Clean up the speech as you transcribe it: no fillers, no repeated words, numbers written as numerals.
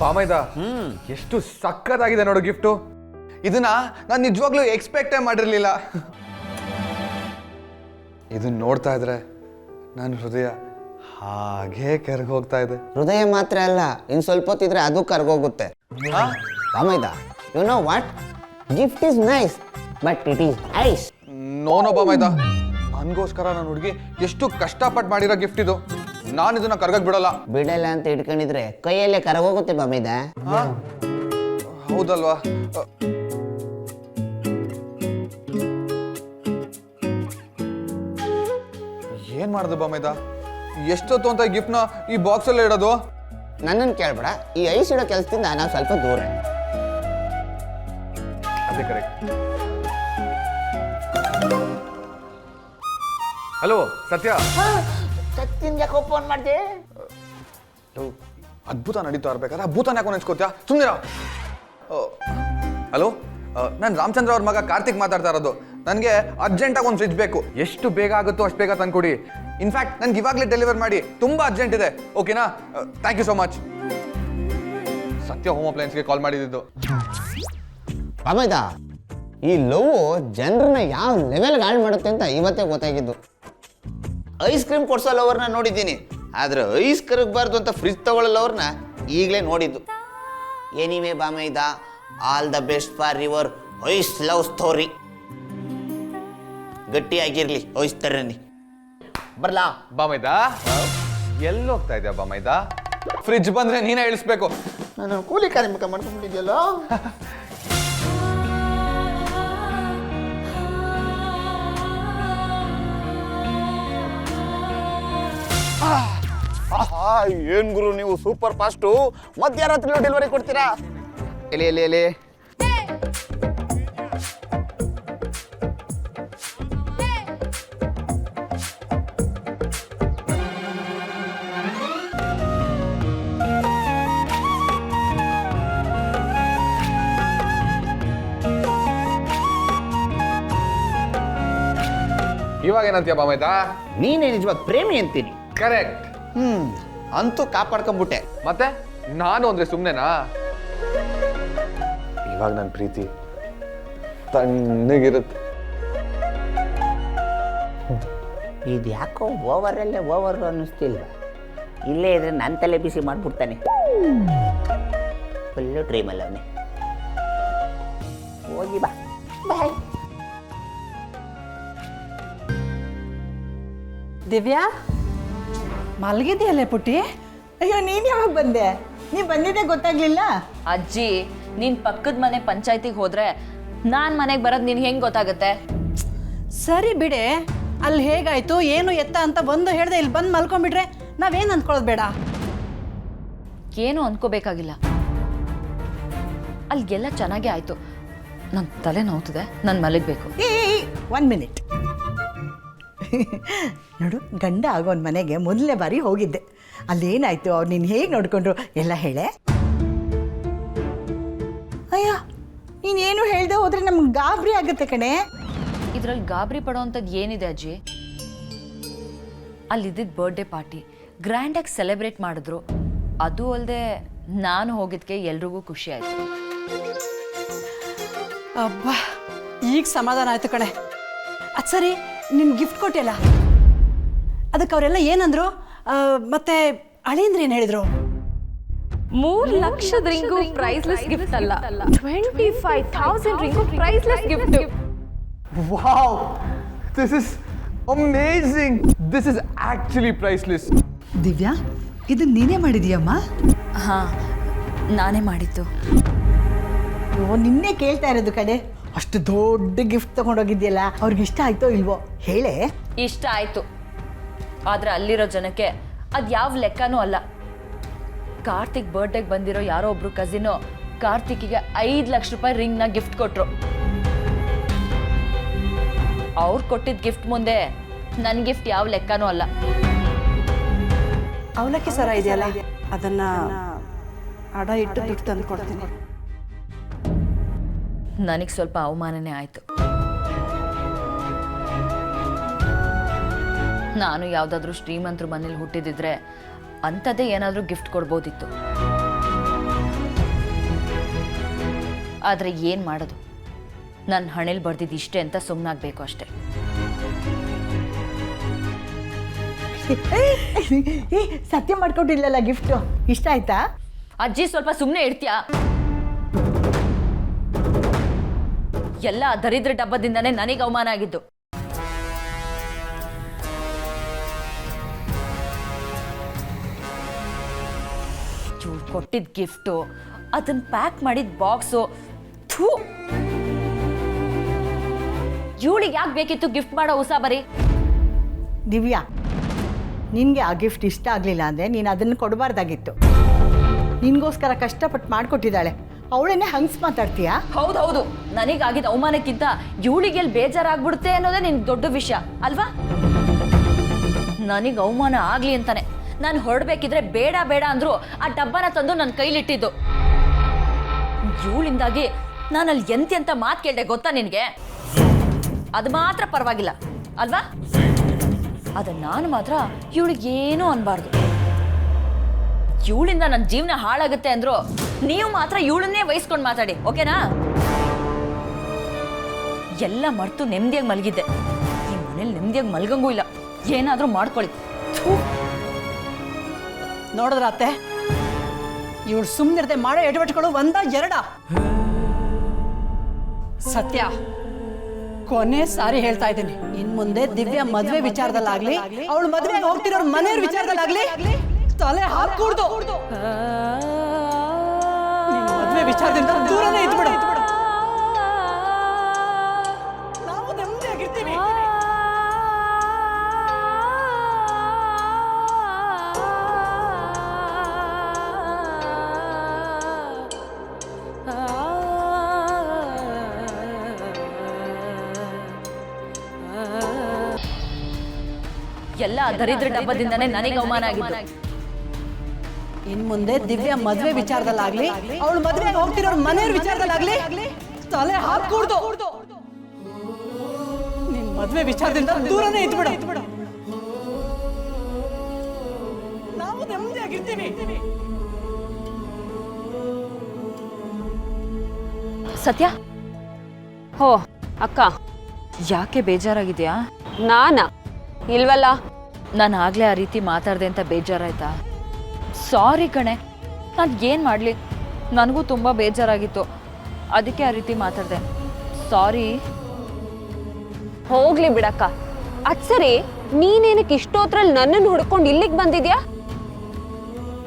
ಬಾಮೈದ ಎಷ್ಟು ಸಕ್ಕತ್ತಾಗಿದೆ ನೋಡು ಗಿಫ್ಟು. ಇದನ್ನ ನಾನು ನಿಜವಾಗ್ಲೂ ಎಕ್ಸ್ಪೆಕ್ಟೇ ಮಾಡಿರ್ಲಿಲ್ಲ. ಇದನ್ನ ನೋಡ್ತಾ ಇದ್ರೆ ನನ್ನ ಹೃದಯ ಹಾಗೆ ಕರ್ಗೋಗ್ತಾ ಇದೆ. ಹೃದಯ ಮಾತ್ರ ಅಲ್ಲ, ಇನ್ನು ಸ್ವಲ್ಪ ಹೊತ್ತಿದ್ರೆ ಅದು ಕರ್ಗೋಗುತ್ತೆ. ಬಾಮೈದ, you know what, gift is nice but it is ice. No no ಬಾಮೈದ, ನನಗೋಸ್ಕರ ನನ್ನ ಹುಡುಗಿ ಎಷ್ಟು ಕಷ್ಟಪಟ್ಟು ಮಾಡಿರೋ ಗಿಫ್ಟ್ ಇದು. ನಾನು ಇದನ್ನ ಕರ್ಗಕ್ ಬಿಡಲ್ಲ. ಬಿಡಲ್ಲ ಅಂತ ಇಟ್ಕೊಂಡಿದ್ರೆ ಕೈಯಲ್ಲೇ ಕರಗೋಗುತ್ತೆ ಬಾಮೈದ. ಹೌದಲ್ವಾ? ಏನ್ ಮಾಡ್ದೆ ಬಾಮೈದ? ಎಷ್ಟೊತ್ತು ಅಂತ ಗಿಫ್ಟ್ನ ಈ ಬಾಕ್ಸ್ ಅಲ್ಲೇ ಇಡೋದು? ನನ್ನನ್ನು ಕೇಳ್ಬೇಡ, ಈ ಐಸ್ ಇಡೋ ಕೆಲಸದಿಂದ ನಾವು ಸ್ವಲ್ಪ ದೂರ. ಅದೇ ಕರೆಕ್ಟ್. ಹಲೋ ಸತ್ಯ. ಸತ್ಯನ್ ಯಾಕೋ ಫೋನ್ ಮಾಡಿದೆ? ಅದ್ಭುತ ನಡೀತಾ ಇರ್ಬೇಕಾದ್ರೆ ಅದ್ಭುತನ ಯಾಕೋ ನೆನ್ಸ್ಕೋತ್ಯಾ? ಸುಮ್ಮನಿರ. ಹಲೋ, ನಾನು ರಾಮಚಂದ್ರ ಅವ್ರ ಮಗ ಕಾರ್ತಿಕ್ ಮಾತಾಡ್ತಾ ಇರೋದು. ನನಗೆ ಅರ್ಜೆಂಟಾಗಿ ಒಂದು ಫ್ರಿಜ್ ಬೇಕು. ಎಷ್ಟು ಬೇಗ ಆಗುತ್ತೋ ಅಷ್ಟು ಬೇಗ ತಂದ್ಕೊಡಿ. ಇನ್ಫ್ಯಾಕ್ಟ್ ನನ್ಗೆ ಇವಾಗಲೇ ಡೆಲಿವರ್ ಮಾಡಿ, ತುಂಬಾ ಅರ್ಜೆಂಟ್ ಇದೆ. ಓಕೆನಾ? Thank you so much. Satya home ಅಪ್ಲೈನ್ಸ್ಗೆ ಕಾಲ್ ಮಾಡಿದ್ದು. ಬಾಮೈದ, ಈ ಲವ್ ಜನರನ್ನ ಯಾವ ಲೆವೆಲ್ಗೆ ಹಾಳು ಮಾಡುತ್ತೆ ಅಂತ ಇವತ್ತೇ ಗೊತ್ತಾಗಿದ್ದು. ಐಸ್ ಕ್ರೀಮ್ ಕೊಡ್ಸೋ ಲವರ್ನ ನೋಡಿದ್ದೀನಿ, ಆದ್ರೆ ಐಸ್ ಕರಗಬಾರ್ದು ಅಂತ ಫ್ರಿಜ್ ತಗೊಳ್ಳೋ ಲವರ್ನ ಈಗಲೇ ನೋಡಿದ್ದು. ಎನಿವೇ ಬಾಮೈದ, all the best for your ice love story. ಗಟ್ಟಿಯಾಗಿರ್ಲಿ ಐಸ್ ತರನಿ. ಬರ್ಲಾ ಬಾಮೈದ? ಎಲ್ಲೋಗ್ತಾ ಇದೆಯಾ ಬಾಮೈದ? ಫ್ರಿಜ್ ಬಂದ್ರೆ ನೀನೇ ಇಳಿಸ್ಬೇಕು. ನಾನು ಕೂಲಿ ಕಾರ್ಮಿಕ ಮಾಡ್ಕೊಂಡಿದ್ಯಲ್ಲ. ಏನ್ ಗುರು ನೀವು ಸೂಪರ್ ಫಾಸ್ಟು, ಮಧ್ಯರಾತ್ರಿ ಡೆಲಿವರಿ ಕೊಡ್ತೀರಾ? ಎಲೆ ಎಲೆ ಎಲೆ. ಇವಾಗ ಏನಂತೀಯ ಬಾಮೈದ? ನೀನೇ ನಿಜವಾಗ ಪ್ರೇಮಿ ಅಂತೀನಿ. ಕರೆಕ್ಟ್. ಅಂತೂ ಕಾಪಾಡ್ಕೊಂಡ್ಬಿಟ್ಟೆ. ಮತ್ತೆ ನಾನು ಅಂದ್ರೆ ಸುಮ್ಮನೆನಾ? ಇವಾಗ ನನ್ನ ಪ್ರೀತಿ ತಣ್ಣಗಿರುತ್ತೆ. ಇದು ಯಾಕೋ ಓವರಲ್ಲೇ ಓವರ್ ಅನ್ನಿಸ್ತಿಲ್ಲ. ಇಲ್ಲೇ ಇದ್ರೆ ನನ್ನ ತಲೆ ಬಿಸಿ ಮಾಡ್ಬಿಡ್ತಾನೆ. ಫುಲ್ಲು ಡ್ರೀಮಲ್ಲ ಅವನೇ. ಹೋಗಿ ಬಾ. ಬಾಯ್. ದಿವ್ಯಾ, ಮಲಗಿದೆಯಲ್ಲೇ ಪುಟ್ಟಿ? ಅಯ್ಯೋ, ನೀನು ಯಾವಾಗ ಬಂದೆ? ನೀ ಬಂದಿದ್ದೆ ಗೊತ್ತಾಗ್ಲಿಲ್ಲ. ಅಜ್ಜಿ, ನೀನ್ ಪಕ್ಕದ ಮನೆ ಪಂಚಾಯತಿಗೆ ಹೋದ್ರೆ ನಾನ್ ಮನೆಗೆ ಬರೋದು ನಿನ್ ಹೆಂಗ್ ಗೊತ್ತಾಗುತ್ತೆ? ಸರಿ ಬಿಡೆ, ಅಲ್ಲಿ ಹೇಗಾಯ್ತು ಏನು ಎತ್ತ ಅಂತ ಬಂದು ಹೇಳ್ದೆ ಇಲ್ಲಿ ಬಂದು ಮಲ್ಕೊಂಡ್ಬಿಟ್ರೆ ನಾವೇನು ಅಂದ್ಕೊಳ್ಳೋದು ಬೇಡ. ಏನು ಅನ್ಕೋಬೇಕಾಗಿಲ್ಲ. ಅಲ್ಲಿಗೆಲ್ಲ ಚೆನ್ನಾಗೇ ಆಯ್ತು. ನನ್ನ ತಲೆ ನೋವ್ತಿದೆ, ನಾನು ಮಲಗಬೇಕು. 1 ಮಿನಿಟ್. ನೋಡು, ಗಂಡ ಆಗೋನ್ ಮನೆಗೆ ಮೊದಲನೇ ಬಾರಿ ಹೋಗಿದ್ದೆ. ಅಲ್ಲೇನಾಯ್ತು, ಅವ್ರು ನೀನು ಹೇಗೆ ನೋಡ್ಕೊಂಡ್ರು ಎಲ್ಲ ಹೇಳೆ. ಅಯ್ಯ, ನೀನೇನು ಹೇಳ್ದೆ ಹೋದ್ರೆ ನಮ್ಗೆ ಗಾಬರಿ ಆಗುತ್ತೆ ಕಣೆ. ಇದ್ರಲ್ಲಿ ಗಾಬರಿ ಪಡೋ ಅಂಥದ್ದು ಏನಿದೆ ಅಜ್ಜಿ? ಅಲ್ಲಿದ್ದಿದ್ದು ಬರ್ಡೇ ಪಾರ್ಟಿ ಗ್ರ್ಯಾಂಡಾಗಿ ಸೆಲೆಬ್ರೇಟ್ ಮಾಡಿದ್ರು. ಅದು ಅಲ್ಲದೆ ನಾನು ಹೋಗಿದ್ದಕ್ಕೆ ಎಲ್ರಿಗೂ ಖುಷಿ ಆಯಿತು. ಅಬ್ಬಾ, ಈಗ ಸಮಾಧಾನ ಆಯ್ತು ಕಣೆ. ಅದು ಸರಿ, ನಿನ್ ಗಿಫ್ಟ್ ಕೊಟ್ಟಿಯಲ್ಲ, ಅದಕ್ಕೆ ಅವರೆಲ್ಲ ಏನಂದ್ರು? ಮತ್ತೆ ಅಳಿಂದ್ರ ಏನು ಹೇಳಿದ್ರು? 3 ಲಕ್ಷದ ರಿಂಗು ಪ್ರೈಸ್ಲೆಸ್ ಗಿಫ್ಟ್ ಅಲ್ಲ, 25,000 ring priceless gift. Wow, this is amazing. This is actually priceless. Divya, ಇದು ನೀನೇ ಮಾಡಿದೀಯಮ್ಮ? ಹಾಂ, ನಾನೇ ಮಾಡಿದ್ದು. ನಿನ್ನೆ ಕೇಳ್ತಾ ಇರೋದು ಕಡೆ. ಅಷ್ಟು ದೊಡ್ಡ ಗಿಫ್ಟ್ ತಗೊಂಡೋಗಿದ್ಯಲ್ಲ, ಅವ್ರಿಗೆ ಇಷ್ಟ ಆಯ್ತೋ ಇಲ್ವೋ ಹೇಳೇ. ಇಷ್ಟ ಆಯಿತು, ಆದರೆ ಅಲ್ಲಿರೋ ಜನಕ್ಕೆ ಅದು ಯಾವ ಲೆಕ್ಕನೂ ಅಲ್ಲ. ಕಾರ್ತಿಕ್ ಬರ್ಡೇಗೆ ಬಂದಿರೋ ಯಾರೋ ಒಬ್ರು ಕಸಿನು ಕಾರ್ತಿಕ್ಗೆ 5 ಲಕ್ಷ ರೂಪಾಯಿ ರಿಂಗ್ನ ಗಿಫ್ಟ್ ಕೊಟ್ರು. ಅವ್ರು ಕೊಟ್ಟಿದ್ದ ಗಿಫ್ಟ್ ಮುಂದೆ ನನ್ನ ಗಿಫ್ಟ್ ಯಾವ ಲೆಕ್ಕನೂ ಅಲ್ಲ. ಅವಲಕ್ಕಿ ಸರ ಇದೆಯಲ್ಲ, ಅದನ್ನ ಅಡ ಇಟ್ಟು ದುಡ್ಡು ತಂದು ಕೊಡ್ತೀನಿ. ನನಗೆ ಸ್ವಲ್ಪ ಅವಮಾನನೇ ಆಯಿತು. ನಾನು ಯಾವುದಾದ್ರೂ ಶ್ರೀಮಂತರ ಮನೇಲಿ ಹುಟ್ಟಿದಿದ್ರೆ ಅಂಥದ್ದೇ ಏನಾದರೂ ಗಿಫ್ಟ್ ಕೊಡ್ಬೋದಿತ್ತು. ಆದರೆ ಏನು ಮಾಡೋದು, ನನ್ನ ಹಣೆಯಲ್ಲಿ ಬರ್ದಿದ್ದು ಇಷ್ಟೇ ಅಂತ ಸುಮ್ಮನಾಗಬೇಕು ಅಷ್ಟೇ. ಸತ್ಯ ಮಾಡ್ಕೊಟ್ಟಿಲ್ಲಲ್ಲ ಗಿಫ್ಟು, ಇಷ್ಟ ಆಯ್ತಾ? ಅಜ್ಜಿ ಸ್ವಲ್ಪ ಸುಮ್ಮನೆ ಇರ್ತೀಯಾ? ಎಲ್ಲ ದರಿದ್ರ ಡಬ್ಬದಿಂದಾನೇ ನನಗೆ ಅವಮಾನ ಆಗಿದ್ದು. ಇವ್ಳು ಕೊಟ್ಟಿದ್ದ ಗಿಫ್ಟು, ಅದನ್ನ ಪ್ಯಾಕ್ ಮಾಡಿದ ಬಾಕ್ಸು, ಥೂ, ಇವಳಿಗೆ ಯಾಕೆ ಬೇಕಿತ್ತು ಗಿಫ್ಟ್ ಮಾಡೋ ಉಸಾಬರಿ? ದಿವ್ಯಾ, ನಿನಗೆ ಆ ಗಿಫ್ಟ್ ಇಷ್ಟ ಆಗಲಿಲ್ಲ ಅಂದರೆ ನೀನು ಅದನ್ನು ಕೊಡಬಾರ್ದಾಗಿತ್ತು. ನಿನಗೋಸ್ಕರ ಕಷ್ಟಪಟ್ಟು ಮಾಡಿಕೊಟ್ಟಿದ್ದಾಳೆ, ಅವಳನ್ನೇ ಹಂಗ್ಸ್ ಮಾತಾಡ್ತೀಯಾ? ಹೌದೌದು, ನನಗಾಗಿದ್ದ ಅವಮಾನಕ್ಕಿಂತ ಇವಳಿಗೆ ಎಲ್ಲಿ ಬೇಜಾರಾಗ್ಬಿಡುತ್ತೆ ಅನ್ನೋದೇ ನಿನ್ಗೆ ದೊಡ್ಡ ವಿಷಯ ಅಲ್ವಾ? ನನಗೆ ಅವಮಾನ ಆಗ್ಲಿ ಅಂತಾನೆ ನಾನು ಹೊರಡ್ಬೇಕಿದ್ರೆ ಬೇಡ ಬೇಡ ಅಂದ್ರು ಆ ಡಬ್ಬನ ತಂದು ನನ್ನ ಕೈಲಿಟ್ಟಿದ್ದು. ಇವಳಿಂದಾಗಿ ನಾನಲ್ಲಿ ಎಂತ ಮಾತು ಕೇಳಿದೆ ಗೊತ್ತಾ ನಿನಗೆ? ಅದು ಮಾತ್ರ ಪರವಾಗಿಲ್ಲ ಅಲ್ವಾ? ಅದು ನಾನು ಮಾತ್ರ ಇವಳಿಗೇನೂ ಅನ್ಬಾರ್ದು. ಇವಳಿಂದ ನನ್ನ ಜೀವನ ಹಾಳಾಗುತ್ತೆ ಅಂದ್ರು ನೀವು ಮಾತ್ರ ಇವಳನ್ನೇ ವಹಿಸ್ಕೊಂಡು ಮಾತಾಡಿ, ಓಕೆನಾ? ಎಲ್ಲ ಮರ್ತು ನೆಮ್ಮದಿಯಾಗಿ ಮಲಗಿದ್ದೆ, ಈ ಮನೇಲಿ ನೆಮ್ಮದಿಯಾಗಿ ಮಲ್ಗಂಗೂ ಇಲ್ಲ. ಏನಾದರೂ ಮಾಡ್ಕೊಳ್ಳಿ. ನೋಡಿದ್ರ ಅತ್ತೆ, ಇವಳು ಸುಮ್ಮನಿರದೆ ಮಾಡೋ ಎಡವಟ್ಟುಗಳು ಒಂದ ಎರಡ? ಸತ್ಯ, ಕೊನೆ ಸಾರಿ ಹೇಳ್ತಾ ಇದ್ದೀನಿ, ಇನ್ ಮುಂದೆ ದಿವ್ಯಾ ಮದ್ವೆ ವಿಚಾರದಲ್ಲಾಗ್ಲಿ, ಅವಳು ಮದ್ವೆ ಹೋಗ್ತಿರೋರ್ ಮನೆಯವ್ರ ವಿಚಾರದಲ್ಲಾಗ್ಲಿ ತಲೆ ಹಾಕೂಡ್ದು. ಮದ್ವೆ ವಿಚಾರದಿಂದ ದೂರನೇ ಇದ್ಬಿಡು. ನಾವು ನೆಮ್ಮದಿಯಾಗಿರ್ತೀವಿ. ಎಲ್ಲ ದರಿದ್ರ ಡಬ್ಬದಿಂದಾನೇ ನನಗೆ ಅವಮಾನ ಆಗಿದ್ದು. ಇನ್ ಮುಂದೆ ದಿವ್ಯಾ ಮದ್ವೆ ವಿಚಾರದಲ್ಲಾಗ್ಲಿ, ಅವಳು ಮದ್ವೆ ಹೋಗ್ತಿರೋರ್ ಮನೆಯವ್ರ ವಿಚಾರದಲ್ಲಾಗ್ಲಿ ತಲೆ ಹಾಕೂಡ್ದು. ನಿನ್ ಮದ್ವೆ ವಿಚಾರದಿಂದ ದೂರನೇ ಇದ್ಬಿಡು. ನಾವು ನೆಮ್ಮದಿಯಾಗಿರ್ತೀವಿ. ಸತ್ಯ, ಹೋ ಅಕ್ಕ, ಯಾಕೆ ಬೇಜಾರಾಗಿದೆಯಾ? ನಾನಾ? ಇಲ್ವಲ್ಲ. ನಾನು ಆಗ್ಲೇ ಆ ರೀತಿ ಮಾತಾಡ್ದೆ ಅಂತ ಬೇಜಾರಾಯ್ತಾ? ಸಾರಿ ಕಣೆ, ನಾನು ಏನು ಮಾಡಲಿ, ನನಗೂ ತುಂಬ ಬೇಜಾರಾಗಿತ್ತು, ಅದಕ್ಕೆ ಆ ರೀತಿ ಮಾತಾಡಿದೆ. ಸಾರಿ. ಹೋಗ್ಲಿ ಬಿಡಕ್ಕ. ಅದ್ ಸರಿ, ನೀನೇನಕ್ಕೆ ಇಷ್ಟೋತ್ರಲ್ಲಿ ನನ್ನನ್ನು ಹುಡ್ಕೊಂಡು ಇಲ್ಲಿಗೆ ಬಂದಿದ್ಯಾ?